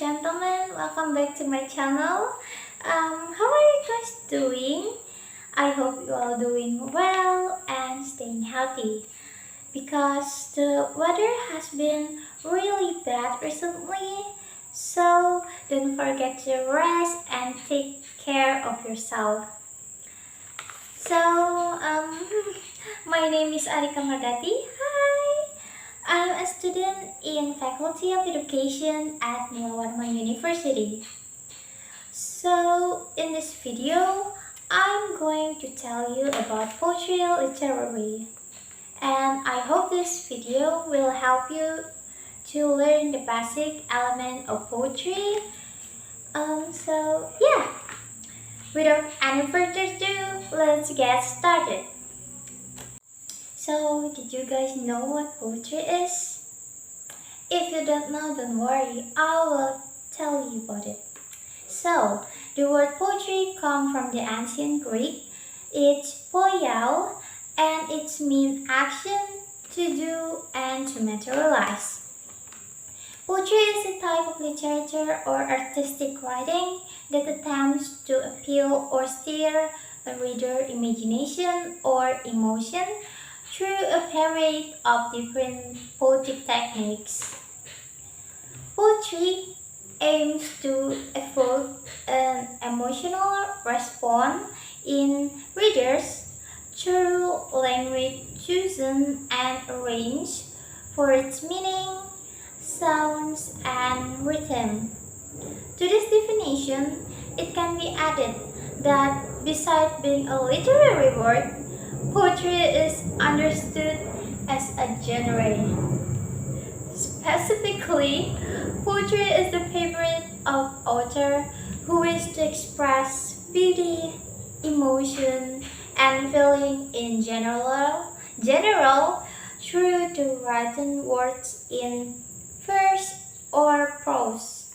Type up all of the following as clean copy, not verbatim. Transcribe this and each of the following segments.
gentlemen, welcome back to my channel. How are you guys doing? I hope you all doing well and staying healthy because the weather has been really bad recently. So don't forget to rest and take care of yourself. So, my name is Ariqah Mardati. Hi! I'm a student in Faculty of Education at Warma University. So, in this video, I'm going to tell you about poetry literary. And I hope this video will help you to learn the basic element of poetry. Yeah, without any further ado, let's get started. So, did you guys know what poetry is? If you don't know, don't worry, I will tell you about it. So, the word poetry comes from the ancient Greek. It's poiao, and it means action, to do, and to materialize. Poetry is a type of literature or artistic writing that attempts to appeal or stir a reader's imagination or emotion through a parade of different poetic techniques. Poetry aims to evoke an emotional response in readers through language chosen and arranged for its meaning, sounds, and rhythm. To this definition, it can be added that besides being a literary work, poetry is understood as a genre. Specifically, poetry is the favorite of author who wish to express beauty, emotion, and feeling in general through the written words in verse or prose.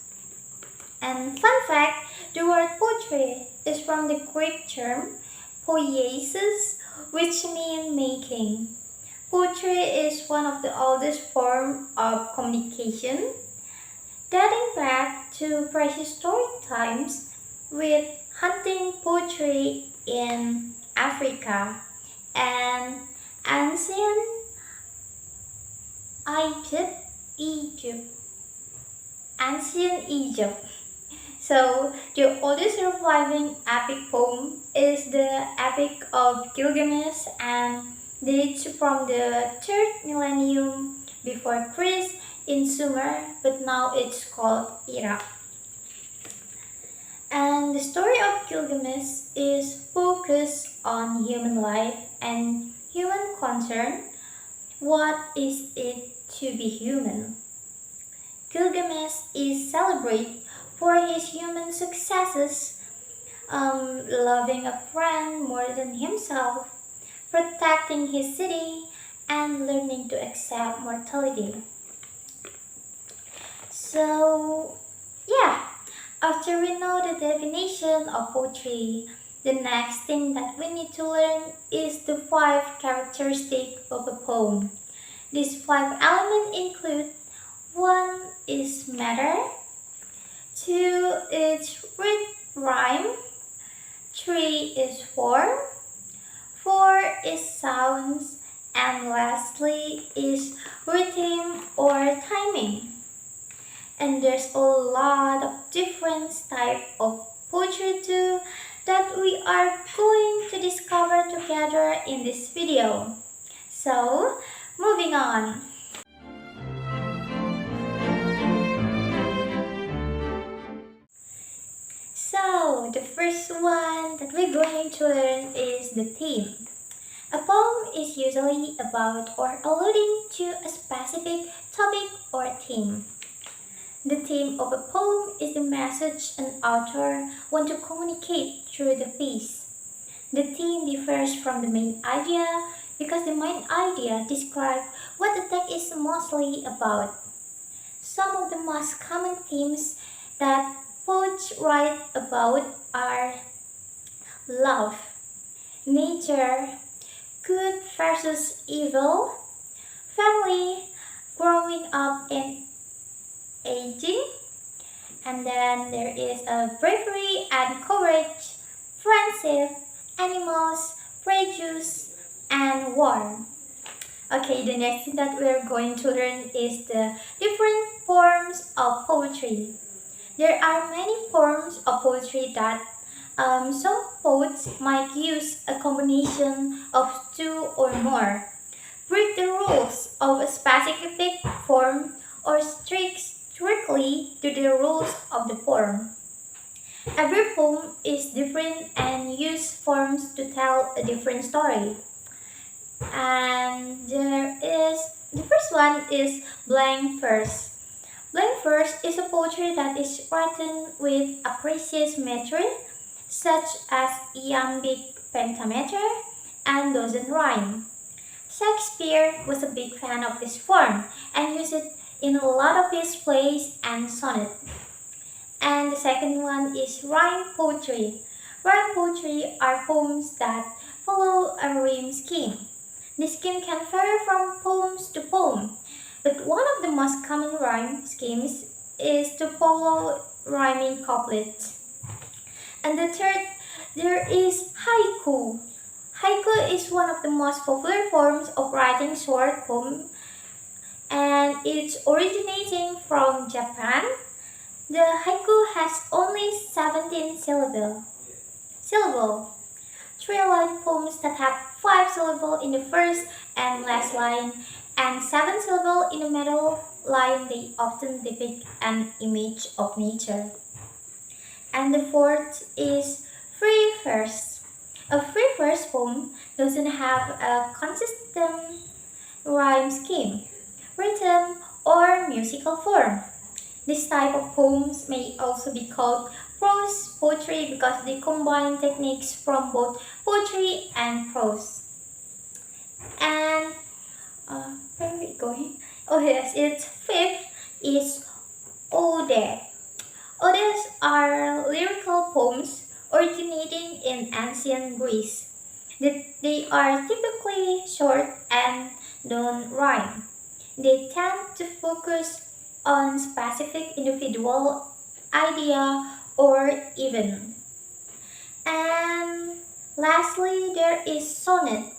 And fun fact, the word poetry is from the Greek term poiesis, which means making. Poetry is one of the oldest forms of communication, dating back to prehistoric times with hunting poetry in Africa and ancient Egypt. Ancient Egypt. So, the oldest surviving epic poem is the Epic of Gilgamesh and dates from the 3rd millennium before Christ in Sumer, but now it's called Iraq. And the story of Gilgamesh is focused on human life and human concern. What is it to be human? Gilgamesh is celebrated for his human successes, loving a friend more than himself, protecting his city, and learning to accept mortality. So, yeah, after we know the definition of poetry, the next thing that we need to learn is the 5 characteristics of a poem. These 5 elements include 1 is matter, 2 is rhyme, 3 is form, 4 is sounds, and lastly is rhythm or timing. And there's a lot of different types of poetry too that we are going to discover together in this video. So, moving on. So, the first one that we're going to learn is the theme. A poem is usually about or alluding to a specific topic or theme. The theme of a poem is the message an author wants to communicate through the piece. The theme differs from the main idea because the main idea describes what the text is mostly about. Some of the most common themes that poets write about are love, nature, good versus evil, family, growing up and aging, And then there is a bravery and courage, friendship, animals, prejudice, and war. Okay, the next thing that we're going to learn is the different forms of poetry. There are many forms of poetry that some poets might use a combination of two or more, break the rules of a specific form, or stick strictly to the rules of the form. Every poem is different and use forms to tell a different story. And there is the first one is blank verse. Blank verse is a poetry that is written with a precise metric, such as iambic pentameter, and doesn't rhyme. Shakespeare was a big fan of this form and used it in a lot of his plays and sonnets. And the second one is rhyme poetry. Rhyme poetry are poems that follow a rhyme scheme. The scheme can vary from poems to poem, but one of the most common rhyme schemes is to follow rhyming couplets. And the third, there is haiku. Haiku is one of the most popular forms of writing short poem, and it's originating from Japan. The haiku has only 17 syllable. Three-line poems that have 5 syllables in the first and last line and 7 syllables in the middle line, they often depict an image of nature. And the fourth is free verse. A free verse poem doesn't have a consistent rhyme scheme, rhythm, or musical form. This type of poems may also be called prose poetry because they combine techniques from both poetry and prose. And where are we going? Oh yes, its fifth is ode. Odes are lyrical poems originating in ancient Greece. They are typically short and don't rhyme. They tend to focus on specific individual idea or even. And lastly, there is sonnet.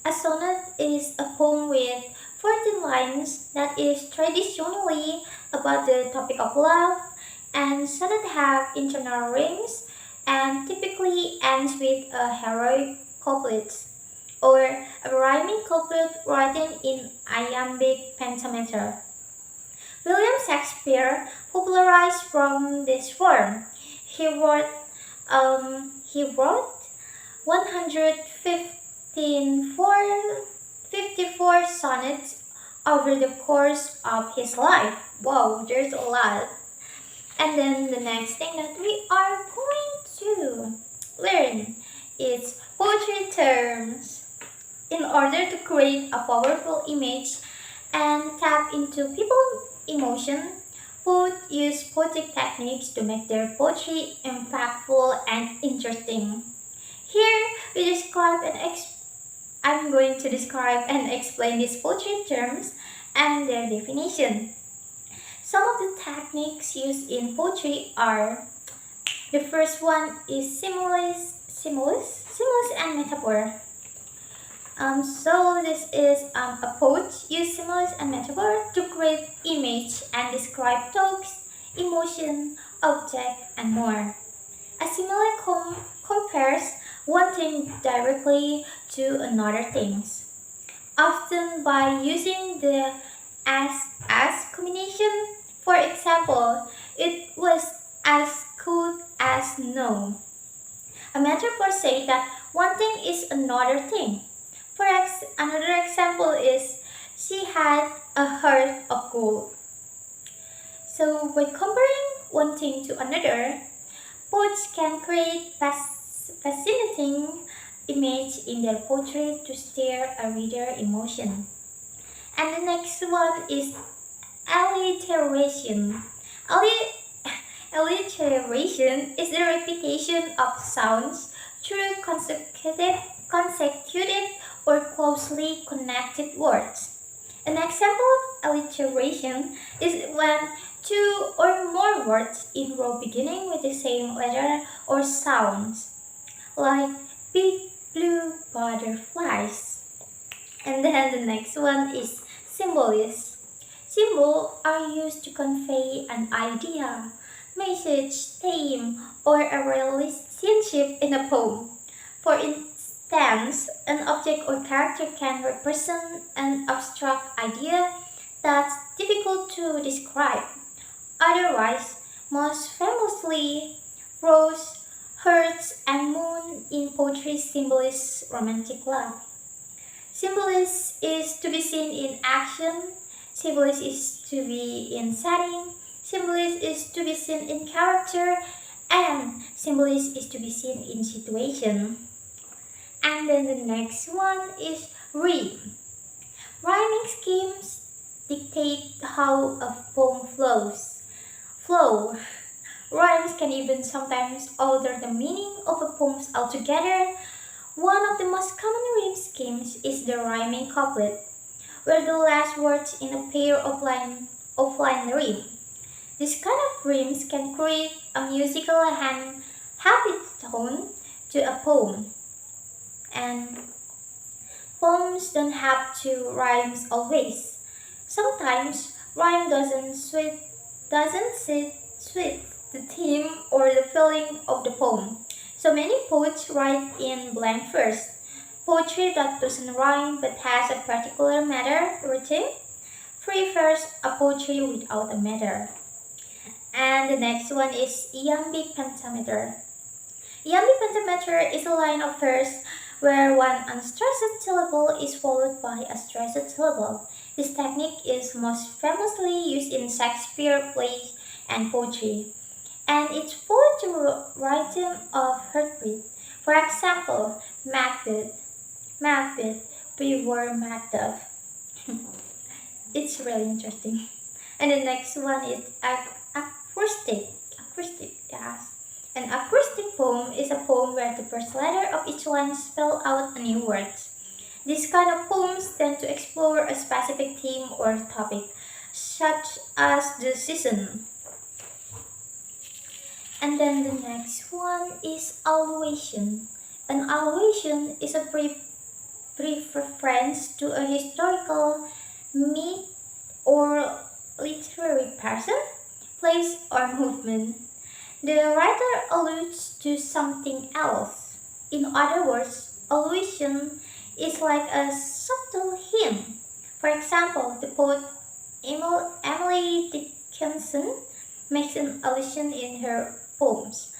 A sonnet is a poem with 14 lines that is traditionally about the topic of love, and sonnet have internal rhymes and typically ends with a heroic couplet or a rhyming couplet written in iambic pentameter. William Shakespeare popularized from this form. He wrote, he wrote 115 54 sonnets over the course of his life. Wow, there's a lot. And then the next thing that we are going to learn is poetry terms. In order to create a powerful image and tap into people's emotion, poets use poetic techniques to make their poetry impactful and interesting. Here we describe and I'm going to describe and explain these poetry terms and their definition. Some of the techniques used in poetry are the first one is simile and metaphor. So this is a poet use symbols and metaphor to create image and describe thoughts, emotion, object, and more. A simile compares one thing directly to another things, often by using the as combination. For example, it was as cool as no. A metaphor says that one thing is another thing. Another example is she had a heart of gold. So by comparing one thing to another, poets can create fascinating image in their poetry to stir a reader emotion. And the next one is alliteration. Alli- Alliteration is the repetition of sounds through consecutive or closely connected words. An example of alliteration is when two or more words in row beginning with the same letter or sounds, like big blue butterflies. And then the next one is symbols. Symbols are used to convey an idea, message, theme, or a relationship in a poem. For instance, an object or character can represent an abstract idea that's difficult to describe. Otherwise, most famously, rose, hearts, and moon in poetry symbolize romantic love. Symbolism is to be seen in action, symbolism is to be in setting, symbolism is to be seen in character, and symbolism is to be seen in situation. And then the next one is rhyme. Rhyming schemes dictate how a poem flows. Flow. Rhymes can even sometimes alter the meaning of a poem altogether. One of the most common rhyme schemes is the rhyming couplet, where the last words in a pair of line rhyme. This kind of rhymes can create a musical and happy tone to a poem. And poems don't have to rhyme always. Sometimes rhyme doesn't suit the theme or the feeling of the poem. So many poets write in blank verse. Poetry that doesn't rhyme but has a particular matter written prefers a poetry without a matter. And the next one is iambic pentameter. Iambic pentameter is a line of verse where one unstressed syllable is followed by a stressed syllable. This technique is most famously used in Shakespeare plays and poetry, and it's followed to rhythm of heartbeat. For example, Macbeth, beware Macduff. It's really interesting. And the next one is acoustic. Acoustic, yes. An acoustic poem is a poem where the first letter of each line spell out a new word. These kind of poems tend to explore a specific theme or topic, such as the season. And then the next one is allusion. An allusion is a brief reference to a historical myth or literary person, place, or movement. The writer alludes to something else. In other words, allusion is like a subtle hint. For example, the poet Emily Dickinson makes an allusion in her poems,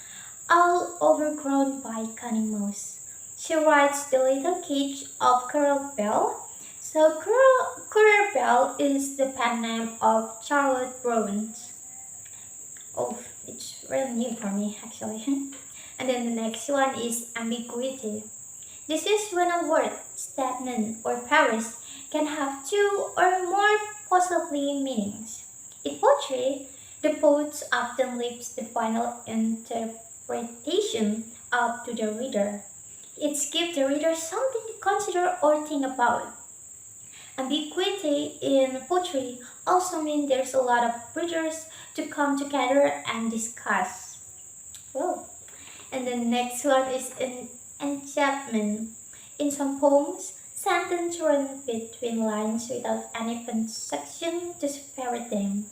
All Overgrown by Cunning Mouse. She writes the little cage of Curl Bell. So Curl Bell is the pen name of Charlotte Bronte. Oh, it's really new for me actually. And then the next one is ambiguity. This is when a word, statement, or phrase can have two or more possibly meanings. In poetry, the poet often leaves the final interpretation up to the reader. It gives the reader something to consider or think about. Ambiguity in poetry also means there's a lot of readers to come together and discuss. Whoa. And the next one is an enchantment. In some poems, sentences run between lines without any punctuation to separate them.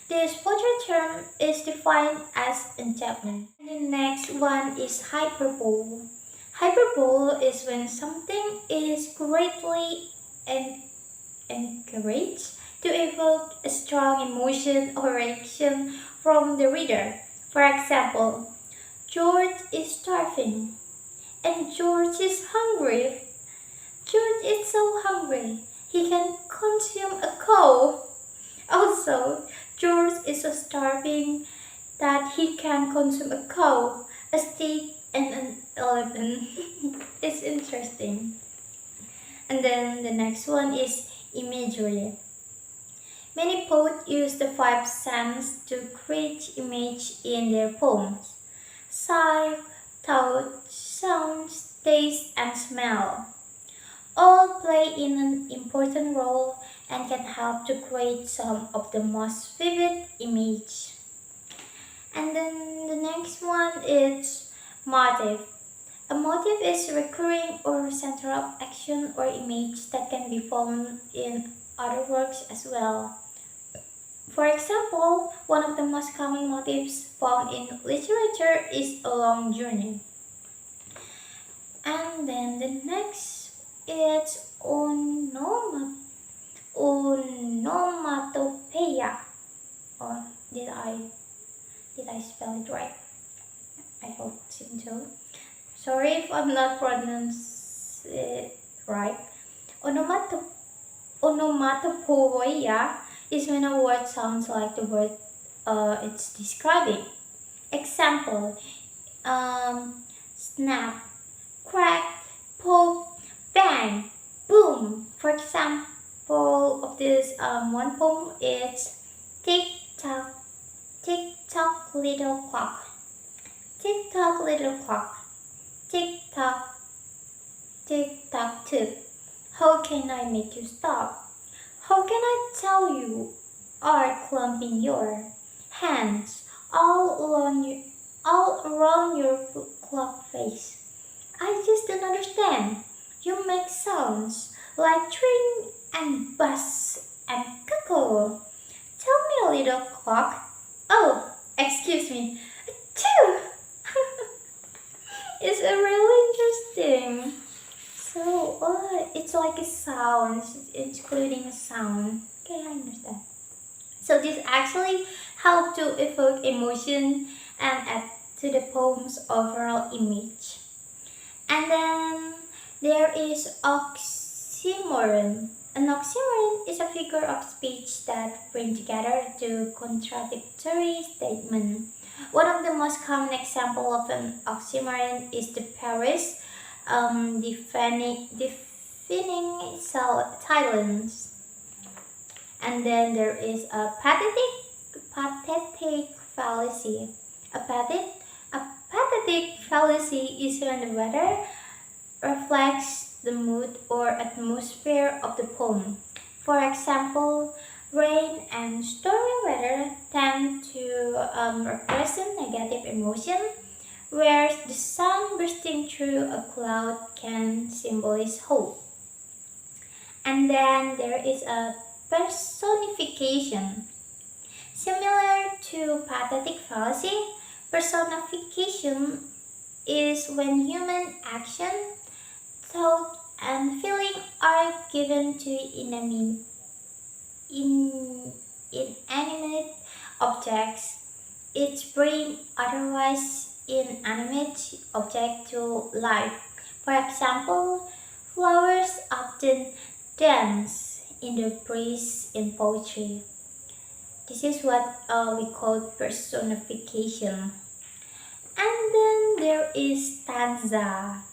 This poetry term is defined as enchantment. And the next one is hyperbole. Hyperbole is when something is greatly encouraged to evoke a strong emotion or reaction from the reader. For example, George is starving and George is hungry. George is so hungry he can consume a cow. Also, George is so starving that he can consume a cow, a steak, and an elephant. It's interesting. And then the next one is imagery. Many poets use the five senses to create image in their poems. Sight, touch, sound, taste, and smell all play in an important role and can help to create some of the most vivid image. And then the next one is motif. A motif is a recurring or central action or image that can be found in other works as well. For example, one of the most common motifs found in literature is a long journey. And then the next is onomatopoeia. Or did I spell it right? I hope so. Sorry if I'm not pronouncing it right. Onomato- Onomatopoeia is when a word sounds like the word it's describing. Example: snap, crack, pop, bang, boom. For example of this one poem, it's tick tock, tick tock, little clock, tick tock, little clock, tick tock, tick tock, tick. How can I make you stop? How can I tell you are clumping your hands all around your clock face? I just don't understand. You make sounds like tring and buzz and cuckoo. Tell me a little clock. Oh, excuse me. Two. It's a really interesting. So, it's like a sound, it's including a sound. Okay, I understand. So this actually help to evoke emotion and add to the poem's overall image. And then there is oxymoron. An oxymoron is a figure of speech that bring together two contradictory statements. One of the most common example of an oxymoron is the Paris defining silence. And then there is a pathetic fallacy. A pathetic fallacy is when the weather reflects the mood or atmosphere of the poem. For example, rain and stormy weather tend to represent negative emotion, whereas the sun bursting through a cloud can symbolize hope. And then there is a personification. Similar to pathetic fallacy, personification is when human action, thought, and feeling are given to inanimate objects. It brings otherwise inanimate object to life. For example, flowers often dance in the breeze in poetry. This is what we call personification. And then there is stanza.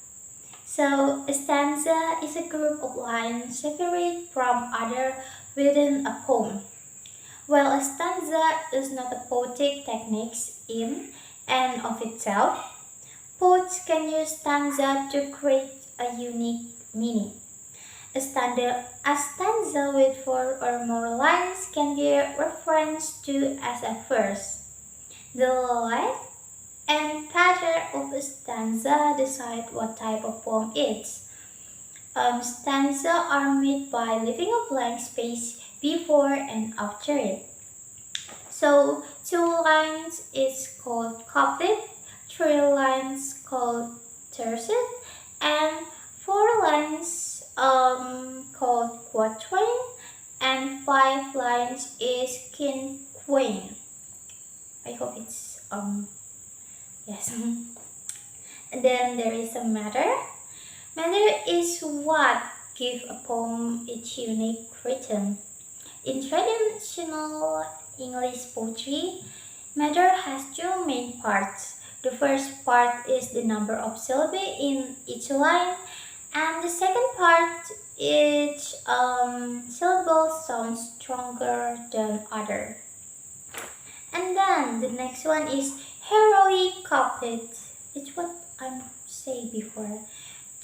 So a stanza is a group of lines separate from other within a poem. While a stanza is not a poetic technique in and of itself, poets can use stanza to create a unique meaning. A stanza with four or more lines can be referenced to as a verse. The length and pattern of a stanza decide what type of poem it is. Stanza are made by leaving a blank space before and after it. So 2 lines is called couplet, 3 lines called tercet, and 4 lines called quatrain, and 5 lines is quinquain. I hope it's yes. And then there is a matter. Matter is what gives a poem its unique rhythm. In traditional English poetry, matter has two main parts. The first part is the number of syllables in each line, and the second part, each syllable sounds stronger than other. And then the next one is heroic couplet. It's what I say before.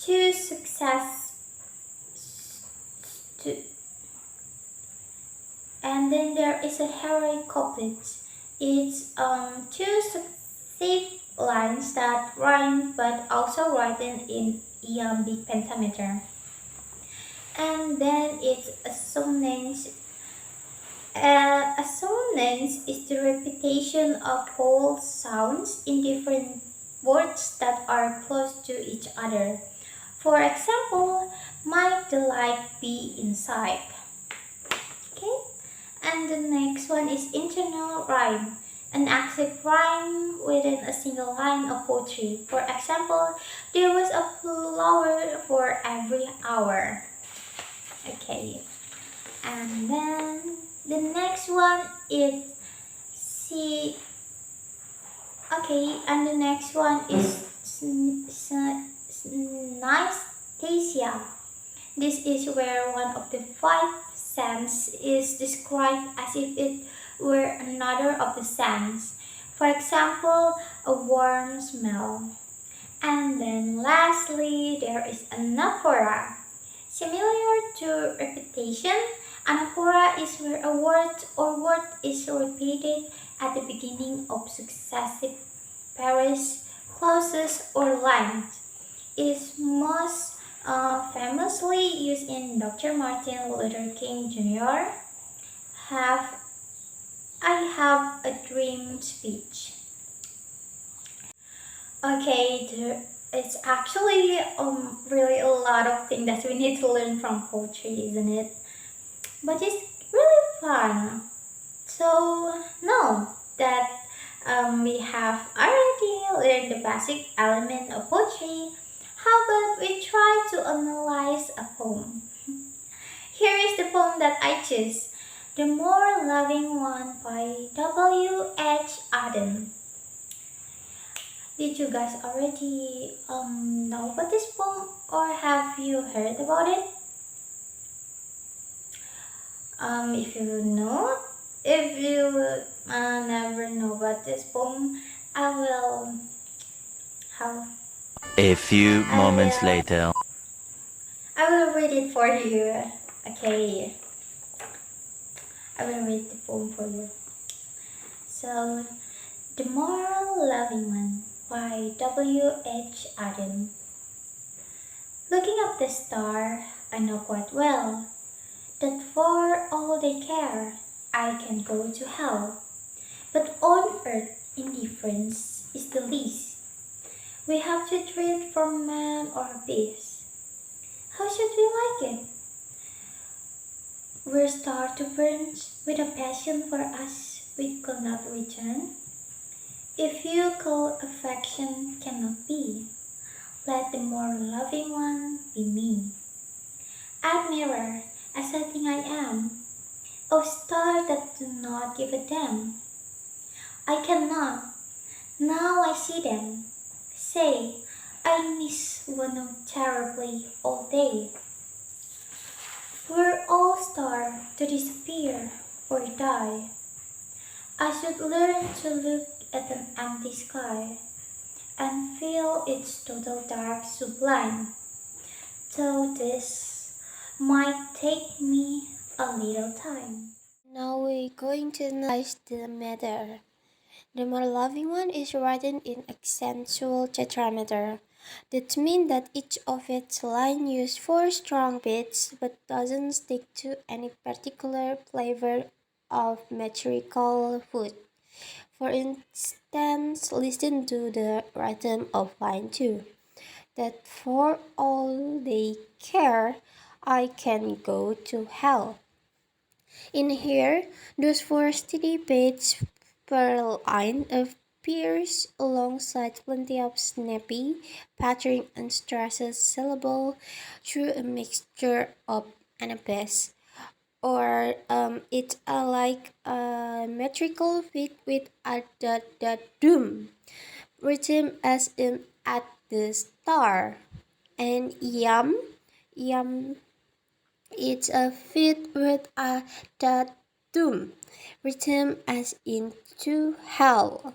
To success, to And then there is a heroic couplet. It's two succinct lines that rhyme but also written in iambic pentameter. And then it's assonance. Assonance is the repetition of whole sounds in different words that are close to each other. For example, might the light be inside? Okay, and the next one is internal rhyme, an active rhyme within a single line of poetry. For example, there was a flower for every hour. Okay, and then the next one is see. Okay, and the next one is synesthesia. This is where one of the five senses is described as if it were another of the senses. For example, a warm smell. And then lastly, there is anaphora. Similar to repetition, anaphora is where a word is repeated at the beginning of successive pairs, clauses, or lines. It is most famously used in Dr. Martin Luther King Jr. Have I have a dream speech. Okay, it's actually really a lot of things that we need to learn from poetry, isn't it? But it's really fun. So now that we have already learned the basic element of poetry, how about we try to analyze a poem? Here is the poem that I choose, The More Loving One by W.H. Auden. Did you guys already know about this poem or have you heard about it? If you know, if you never know about this poem, I will have A few I moments will later. I will read it for you. Okay, I will read the poem for you. So, The More Loving One by W.H. Auden. Looking up the star, I know quite well that for all they care, I can go to hell. But on earth, indifference is the least we have to treat from man or beast. How should we like it? We're star to burn with a passion for us we could not return. If you call affection cannot be, let the more loving one be me. Admirer, as I think I am, of stars that do not give a damn. I cannot, now I see them, say, I miss one terribly all day. We're all star to disappear or die. I should learn to look at an empty sky and feel its total dark sublime, though this might take me a little time. Now we're going to analyze the matter. The more loving one is written in accentual tetrameter. That means that each of its lines use four strong beats but doesn't stick to any particular flavor of metrical food. For instance, listen to the rhythm of line 2. That for all they care, I can go to hell. In here, those four steady beats per line appears alongside plenty of snappy, pattering and stressed syllable through a mixture of anabes. Or it's like a metrical fit with a dot dot doom, written as in at the star. And yum, it's a fit with a dot doom, written as in to hell.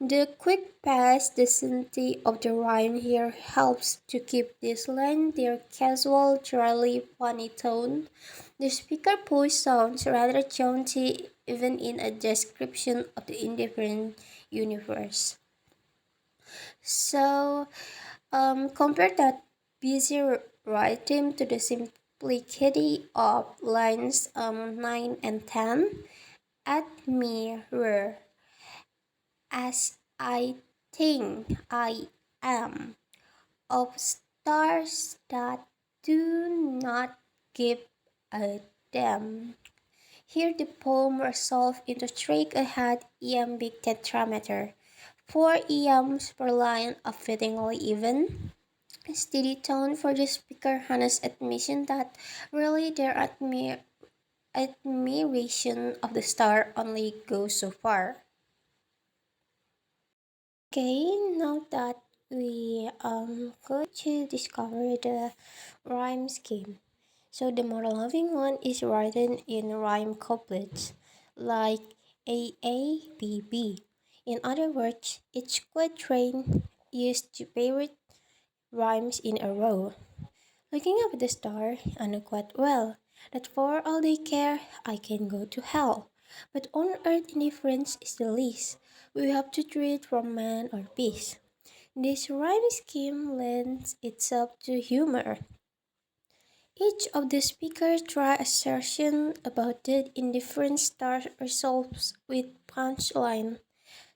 The quick pace density of the rhyme here helps to keep this line their casual, dryly funny tone. The speaker voice sounds rather jaunty even in a description of the indifferent universe. So, compare that busy rhythm to the simplicity of lines 9 and 10. Admire as I think I am of stars that do not give a damn. Here the poem resolved into straight ahead iambic tetrameter. 4 per line of fittingly even. Steady tone for the speaker honest admission that really their admiration of the star only goes so far. Okay, now that we go to discover the rhyme scheme. So the more loving one is written in rhyme couplets, like AABB. In other words, each quatrain used to parrot rhymes in a row. Looking up at the star, I know quite well that for all they care, I can go to hell. But on earth indifference is the least we have to treat from man or beast. This rhyme scheme lends itself to humor. Each of the speakers try assertion about the indifferent star resolves with punchline.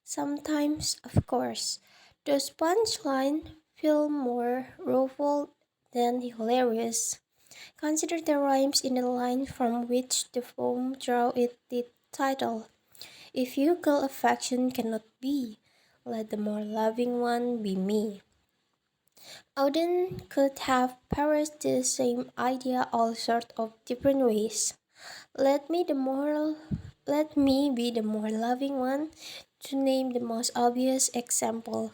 Sometimes, of course, those punchline feel more rueful than hilarious. Consider the rhymes in the line from which the poem draw its title. If you call affection cannot be, let the more loving one be me. Odin could have parroted the same idea all sorts of different ways. Let me the moral let me be the more loving one to name the most obvious example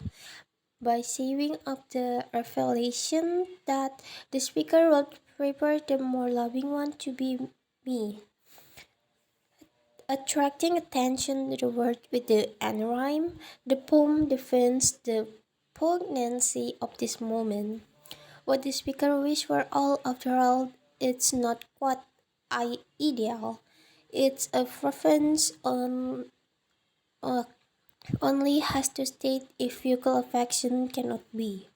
by saving up the revelation that the speaker will prepare the more loving one to be me, attracting attention to the word with the anrhyme. The poem defends the poignancy of this moment. What the speaker wished for all after all, it's not quite ideal. It's a preference uh, only has to state if vocal affection cannot be.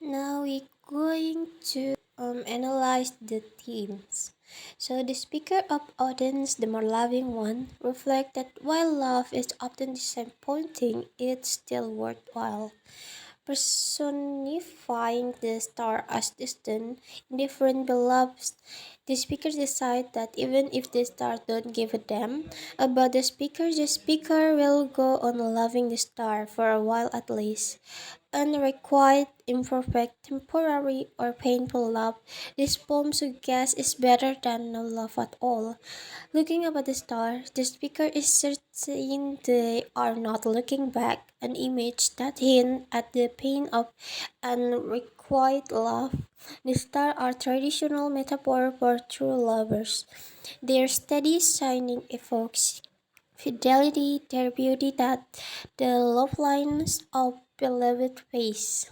Now we're going to analyze the themes. So the speaker of audience, the more loving one, reflect that while love is often disappointing, it's still worthwhile. Personifying the star as distant, indifferent beloved, the speakers decide that even if the star don't give a damn about the speaker will go on loving the star for a while at least. Unrequited, imperfect, temporary, or painful love, this poem suggests is better than no love at all. Looking up at the stars, the speaker is certain they are not looking back, an image that hints at the pain of unrequited love. The stars are traditional metaphor for true lovers. Their steady shining evokes fidelity, their beauty that the love lines of beloved face.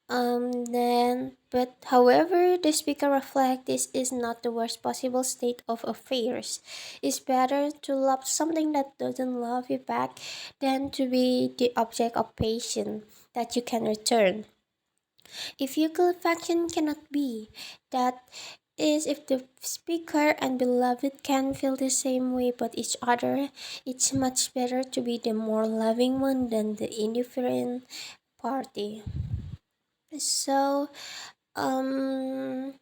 But however, the speaker reflects this is not the worst possible state of affairs. It's better to love something that doesn't love you back than to be the object of passion that you can return. If equal affection cannot be, that is, if the speaker and beloved can feel the same way about each other, it's much better to be the more loving one than the indifferent party. So, um,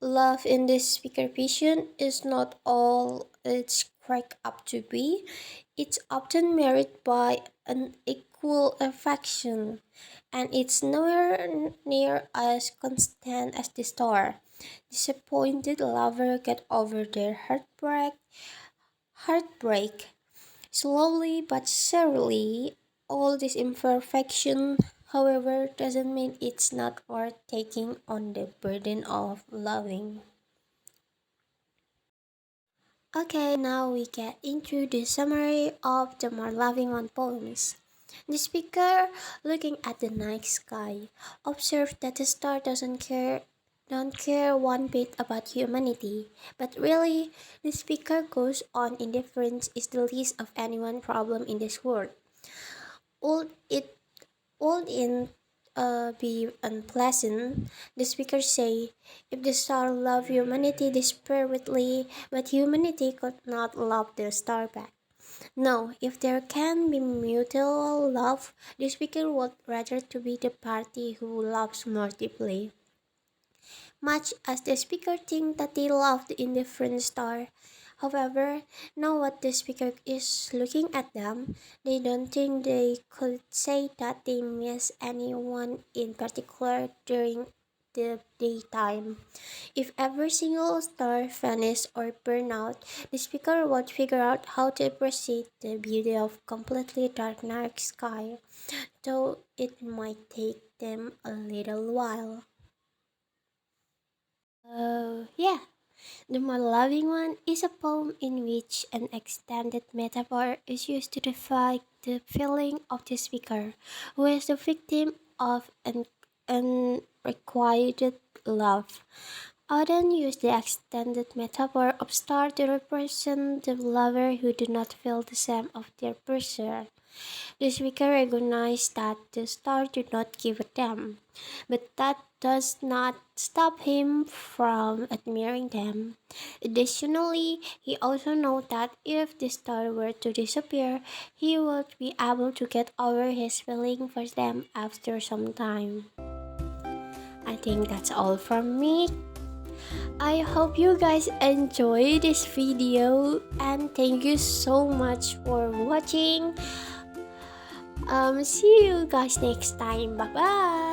love in this speaker vision is not all it's cracked up to be. It's often married by an equal affection, and it's nowhere near as constant as the star. Disappointed lover get over their heartbreak slowly but surely. All this imperfection, however, doesn't mean it's not worth taking on the burden of loving. Okay, now we get into the summary of the more loving one poems. The speaker, looking at the night sky, observed that the star don't care one bit about humanity. But really, the speaker goes on, indifference is the least of anyone's problem in this world. Would it would in be unpleasant? The speakers say, if the star loved humanity desperately, but humanity could not love the star back. No, if there can be mutual love, the speaker would rather to be the party who loves more deeply. Much as the speaker think that they love the indifferent star. However, now what the speaker is looking at them, they don't think they could say that they miss anyone in particular during the daytime. If every single star vanished or burned out, the speaker would figure out how to appreciate the beauty of completely dark night sky, though it might take them a little while. Yeah. The more loving one is a poem in which an extended metaphor is used to define the feeling of the speaker, who is the victim of an unrequited love. Often use the extended metaphor of star to represent the lover who do not feel the same of their pursuer. The speaker recognized that the star did not give a damn, but that does not stop him from admiring them. Additionally, he also knows that if the star were to disappear, he would be able to get over his feeling for them after some time. I think that's all from me. I hope you guys enjoy this video and thank you so much for watching. See you guys next time. Bye bye.